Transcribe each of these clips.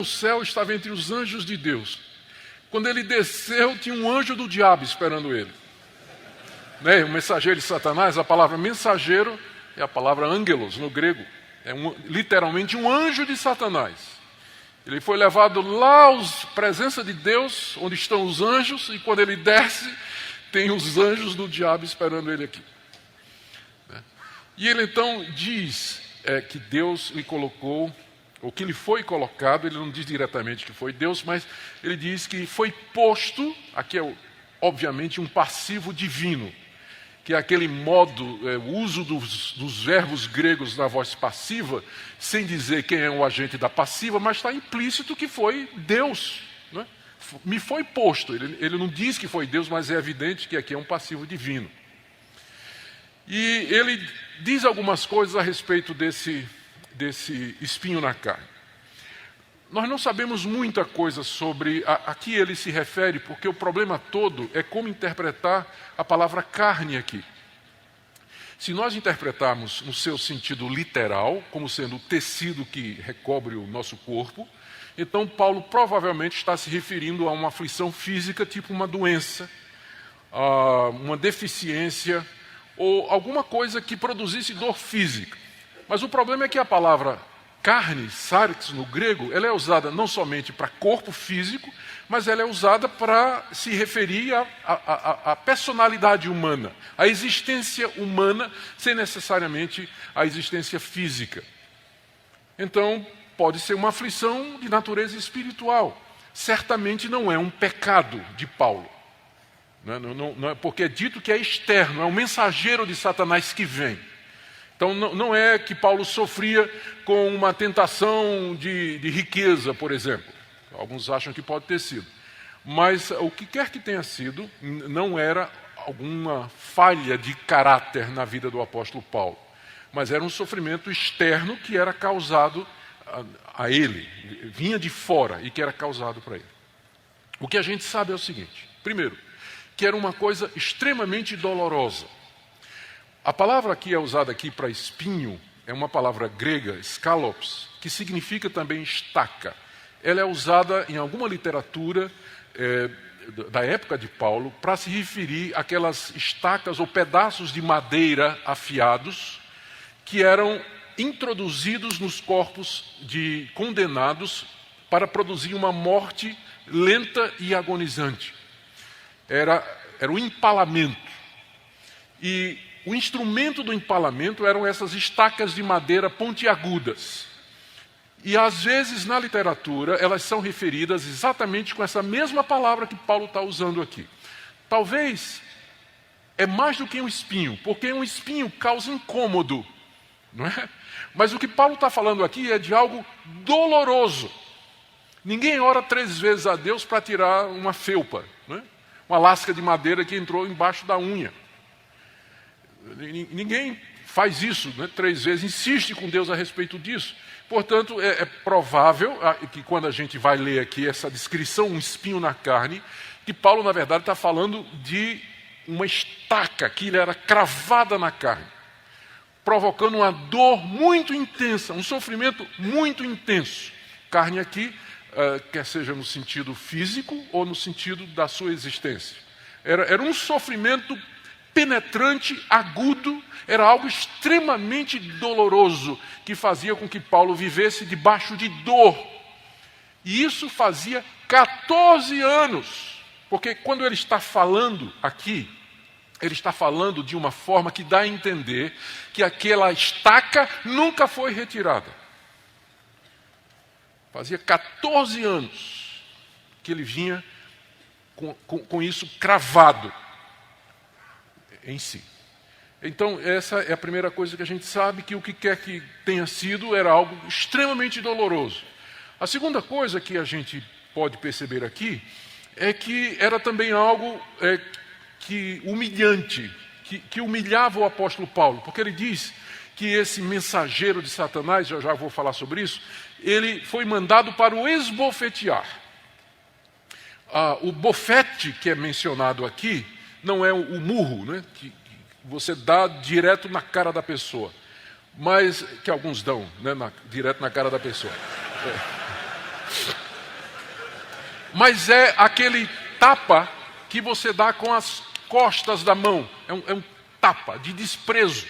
céu estava entre os anjos de Deus. Quando ele desceu, tinha um anjo do diabo esperando ele. Né? O mensageiro de Satanás, a palavra mensageiro é a palavra angelos no grego. É literalmente um anjo de Satanás. Ele foi levado lá à presença de Deus, onde estão os anjos, e quando ele desce, tem os anjos do diabo esperando ele aqui. E ele então diz que Deus lhe colocou, ou que lhe foi colocado, ele não diz diretamente que foi Deus, mas ele diz que foi posto, aqui é obviamente um passivo divino, que é aquele modo, o uso dos verbos gregos na voz passiva, sem dizer quem é o agente da passiva, mas está implícito que foi Deus. Né? Me foi posto, ele não diz que foi Deus, mas é evidente que aqui é um passivo divino. E ele diz algumas coisas a respeito desse espinho na carne. Nós não sabemos muita coisa sobre a que ele se refere, porque o problema todo é como interpretar a palavra carne aqui. Se nós interpretarmos no seu sentido literal, como sendo o tecido que recobre o nosso corpo, então Paulo provavelmente está se referindo a uma aflição física, tipo uma doença, uma deficiência, ou alguma coisa que produzisse dor física. Mas o problema é que a palavra carne, sarx, no grego, ela é usada não somente para corpo físico, mas ela é usada para se referir à personalidade humana, à existência humana, sem necessariamente a existência física. Então, pode ser uma aflição de natureza espiritual. Certamente não é um pecado de Paulo. Não é porque é dito que é externo, é um mensageiro de Satanás que vem. Então não é que Paulo sofria com uma tentação de riqueza, por exemplo. Alguns acham que pode ter sido. Mas o que quer que tenha sido, não era alguma falha de caráter na vida do apóstolo Paulo. Mas era um sofrimento externo que era causado a ele, vinha de fora e que era causado para ele. O que a gente sabe é o seguinte: primeiro, que era uma coisa extremamente dolorosa. A palavra que é usada aqui para espinho é uma palavra grega, skalops, que significa também estaca. Ela é usada em alguma literatura da época de Paulo para se referir àquelas estacas ou pedaços de madeira afiados que eram introduzidos nos corpos de condenados para produzir uma morte lenta e agonizante. Era o empalamento. E o instrumento do empalamento eram essas estacas de madeira pontiagudas. E às vezes na literatura elas são referidas exatamente com essa mesma palavra que Paulo está usando aqui. Talvez é mais do que um espinho, porque um espinho causa incômodo, não é? Mas o que Paulo está falando aqui é de algo doloroso. Ninguém ora 3 vezes a Deus para tirar uma felpa, não é? Uma lasca de madeira que entrou embaixo da unha. Ninguém faz isso, né, 3 vezes, insiste com Deus a respeito disso. Portanto, é provável que quando a gente vai ler aqui essa descrição, um espinho na carne, que Paulo, na verdade, está falando de uma estaca que lhe era cravada na carne, provocando uma dor muito intensa, um sofrimento muito intenso. Carne aqui, quer seja no sentido físico ou no sentido da sua existência. Era um sofrimento penetrante, agudo, era algo extremamente doloroso que fazia com que Paulo vivesse debaixo de dor. E isso fazia 14 anos, porque quando ele está falando aqui, ele está falando de uma forma que dá a entender que aquela estaca nunca foi retirada. Fazia 14 anos que ele vinha com isso cravado em si. Então, essa é a primeira coisa que a gente sabe, que o que quer que tenha sido era algo extremamente doloroso. A segunda coisa que a gente pode perceber aqui é que era também algo humilhante, que humilhava o apóstolo Paulo, porque ele diz que esse mensageiro de Satanás, já vou falar sobre isso, ele foi mandado para o esbofetear. O bofete que é mencionado aqui não é o murro, né, que você dá direto na cara da pessoa, mas que alguns dão, né, direto na cara da pessoa. mas é aquele tapa que você dá com as costas da mão. É um tapa de desprezo.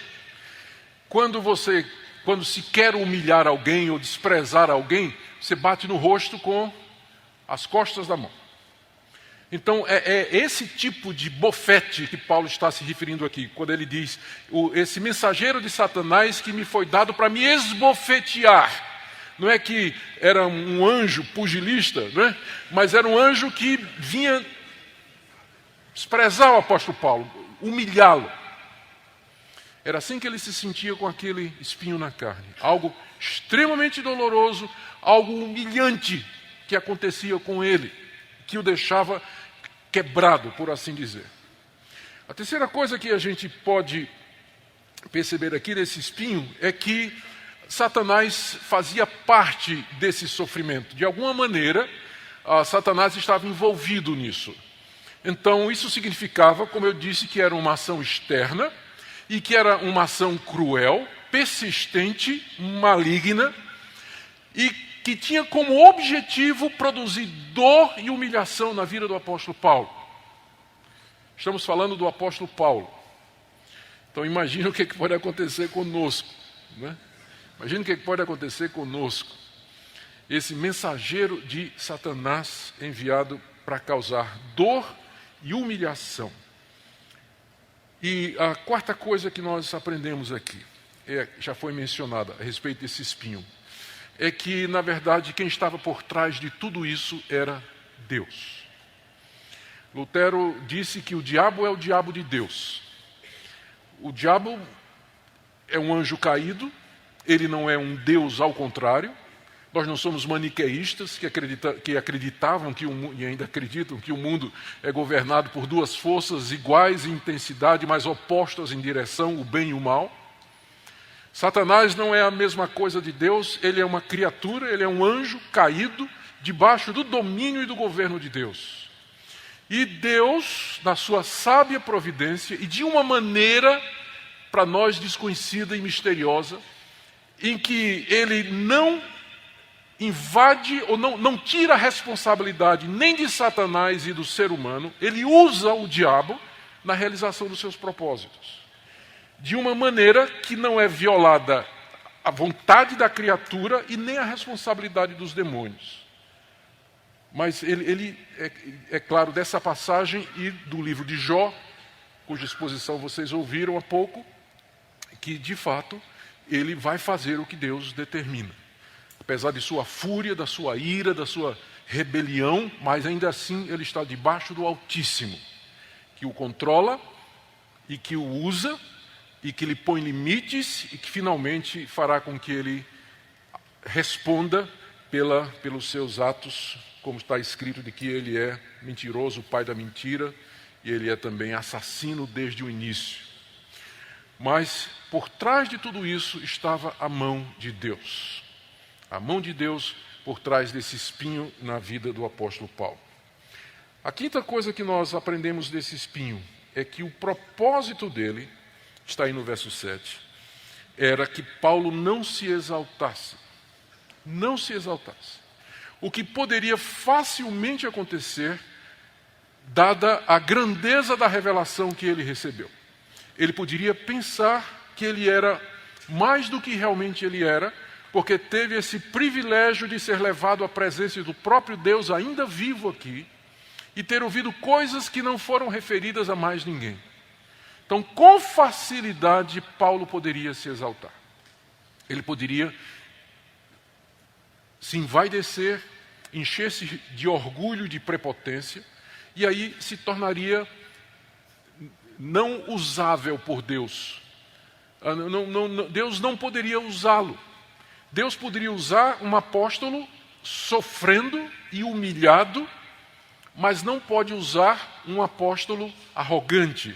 Quando se quer humilhar alguém ou desprezar alguém, você bate no rosto com as costas da mão. Então, é esse tipo de bofete que Paulo está se referindo aqui, quando ele diz, esse mensageiro de Satanás que me foi dado para me esbofetear. Não é que era um anjo pugilista, não é? Mas era um anjo que vinha desprezar o apóstolo Paulo, humilhá-lo. Era assim que ele se sentia com aquele espinho na carne. Algo extremamente doloroso, algo humilhante que acontecia com ele, que o deixava quebrado, por assim dizer. A terceira coisa que a gente pode perceber aqui desse espinho é que Satanás fazia parte desse sofrimento. De alguma maneira, Satanás estava envolvido nisso. Então, isso significava, como eu disse, que era uma ação externa e que era uma ação cruel, persistente, maligna e que tinha como objetivo produzir dor e humilhação na vida do apóstolo Paulo. Estamos falando do apóstolo Paulo. Então imagina o que pode acontecer conosco, né? Imagina o que pode acontecer conosco. Esse mensageiro de Satanás enviado para causar dor e humilhação. E a quarta coisa que nós aprendemos aqui, já foi mencionada a respeito desse espinho, é que, na verdade, quem estava por trás de tudo isso era Deus. Lutero disse que o diabo é o diabo de Deus. O diabo é um anjo caído, ele não é um Deus ao contrário. Nós não somos maniqueístas que acreditavam e ainda acreditam que o mundo é governado por duas forças iguais em intensidade, mas opostas em direção, o bem e o mal. Satanás não é a mesma coisa de Deus, ele é uma criatura, ele é um anjo caído debaixo do domínio e do governo de Deus. E Deus, na sua sábia providência, e de uma maneira para nós desconhecida e misteriosa, em que ele não invade ou não tira a responsabilidade nem de Satanás e do ser humano, ele usa o diabo na realização dos seus propósitos. De uma maneira que não é violada a vontade da criatura e nem a responsabilidade dos demônios. Mas ele é claro, dessa passagem e do livro de Jó, cuja exposição vocês ouviram há pouco, que de fato ele vai fazer o que Deus determina. Apesar de sua fúria, da sua ira, da sua rebelião, mas ainda assim ele está debaixo do Altíssimo, que o controla e que o usa, e que lhe põe limites e que finalmente fará com que ele responda pelos seus atos, como está escrito de que ele é mentiroso, o pai da mentira, e ele é também assassino desde o início. Mas por trás de tudo isso estava a mão de Deus. A mão de Deus por trás desse espinho na vida do apóstolo Paulo. A quinta coisa que nós aprendemos desse espinho é que o propósito dele, está aí no verso 7, era que Paulo não se exaltasse. Não se exaltasse. O que poderia facilmente acontecer, dada a grandeza da revelação que ele recebeu. Ele poderia pensar que ele era mais do que realmente ele era, porque teve esse privilégio de ser levado à presença do próprio Deus ainda vivo aqui, e ter ouvido coisas que não foram referidas a mais ninguém. Então, com facilidade, Paulo poderia se exaltar. Ele poderia se envaidecer, encher-se de orgulho e de prepotência, e aí se tornaria não usável por Deus. Deus não poderia usá-lo. Deus poderia usar um apóstolo sofrendo e humilhado, mas não pode usar um apóstolo arrogante,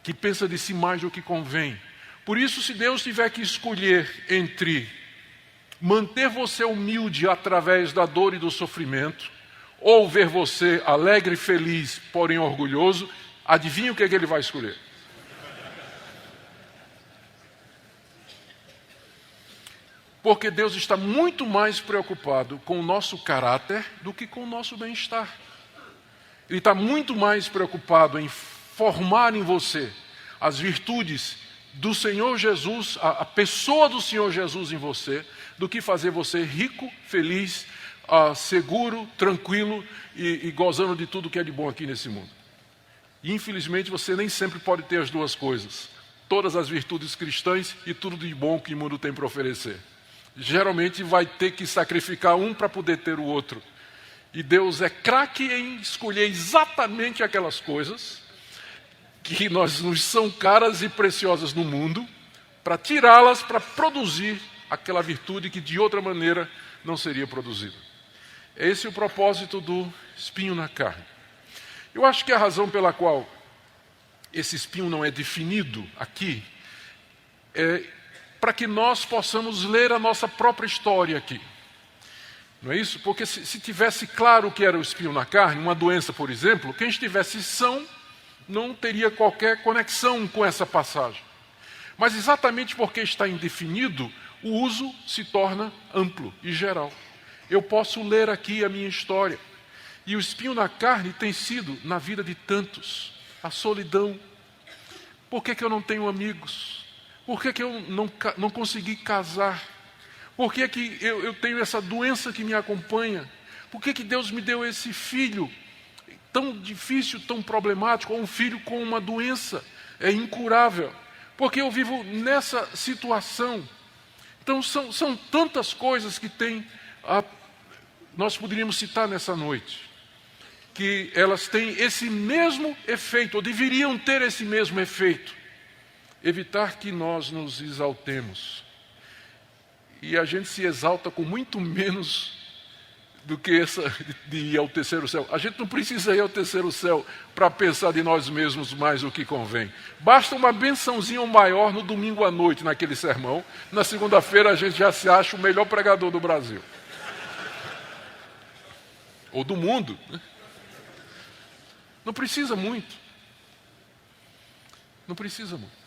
que pensa de si mais do que convém. Por isso, se Deus tiver que escolher entre manter você humilde através da dor e do sofrimento, ou ver você alegre e feliz, porém orgulhoso, adivinha o que ele vai escolher? Porque Deus está muito mais preocupado com o nosso caráter do que com o nosso bem-estar. Ele está muito mais preocupado em formar em você as virtudes do Senhor Jesus, a pessoa do Senhor Jesus em você, do que fazer você rico, feliz, seguro, tranquilo e gozando de tudo que é de bom aqui nesse mundo. E infelizmente você nem sempre pode ter as duas coisas. Todas as virtudes cristãs e tudo de bom que o mundo tem para oferecer. Geralmente vai ter que sacrificar um para poder ter o outro. E Deus é craque em escolher exatamente aquelas coisas que nos são caras e preciosas no mundo, para tirá-las, para produzir aquela virtude que de outra maneira não seria produzida. Esse é o propósito do espinho na carne. Eu acho que a razão pela qual esse espinho não é definido aqui é para que nós possamos ler a nossa própria história aqui. Não é isso? Porque se tivesse claro o que era o espinho na carne, uma doença, por exemplo, quem estivesse são não teria qualquer conexão com essa passagem. Mas exatamente porque está indefinido, o uso se torna amplo e geral. Eu posso ler aqui a minha história. E o espinho na carne tem sido, na vida de tantos, a solidão. Por que eu não tenho amigos? Por que eu não consegui casar? Por que eu tenho essa doença que me acompanha? Por que Deus me deu esse filho tão difícil, tão problemático, ou um filho com uma doença incurável? Porque eu vivo nessa situação. Então são tantas coisas que nós poderíamos citar nessa noite, que elas têm esse mesmo efeito, ou deveriam ter esse mesmo efeito. Evitar que nós nos exaltemos. E a gente se exalta com muito menos do que essa de ir ao terceiro céu. A gente não precisa ir ao terceiro céu para pensar de nós mesmos mais o que convém. Basta uma bençãozinha maior no domingo à noite, naquele sermão. Na segunda-feira a gente já se acha o melhor pregador do Brasil. Ou do mundo. Né? Não precisa muito. Não precisa muito.